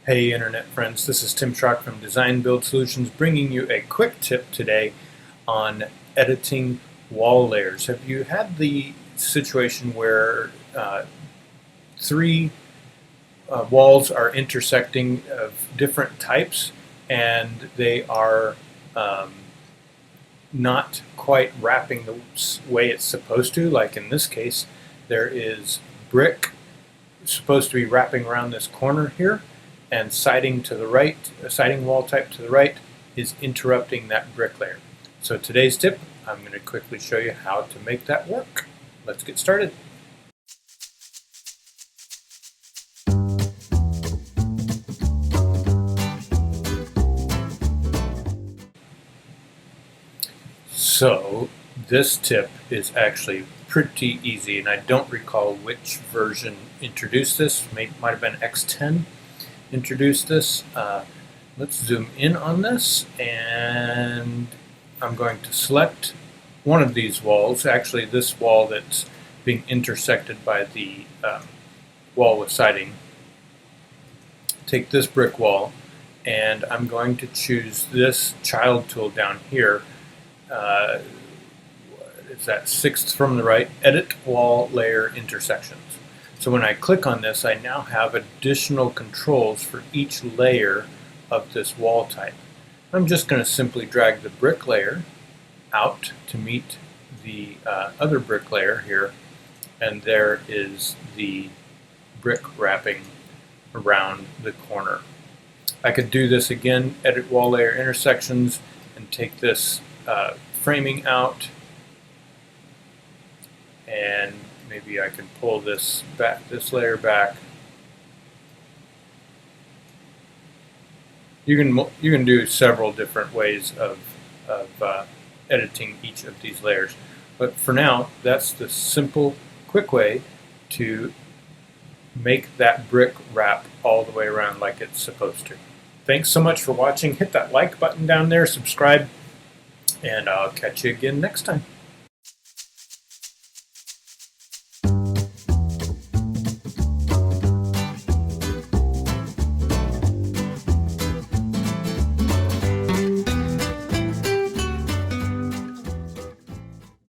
Hey Internet friends, this is Tim Schrock from Design Build Solutions bringing you a quick tip today on editing wall layers. Have you had the situation where three walls are intersecting of different types and they are not quite wrapping the way it's supposed to? Like in this case, there is brick supposed to be wrapping around this corner here, and siding to the right, a siding wall type to the right, is interrupting that brick layer. So today's tip, I'm going to quickly show you how to make that work. Let's get started. So this tip is actually pretty easy, and I don't recall which version introduced this. Might have been X10 introduced this. Let's zoom in on this, and I'm going to select one of these walls, actually this wall that's being intersected by the wall with siding. Take this brick wall, and I'm going to choose this child tool down here. It's that sixth from the right, Edit Wall Layer Intersections. So when I click on this, I now have additional controls for each layer of this wall type. I'm just going to simply drag the brick layer out to meet the other brick layer here, and there is the brick wrapping around the corner. I could do this again, Edit Wall Layer Intersections, and take this framing out, and maybe I can pull this back, this layer back. You can do several different ways of editing each of these layers, but for now, that's the simple, quick way to make that brick wrap all the way around like it's supposed to. Thanks so much for watching. Hit that like button down there, subscribe, and I'll catch you again next time.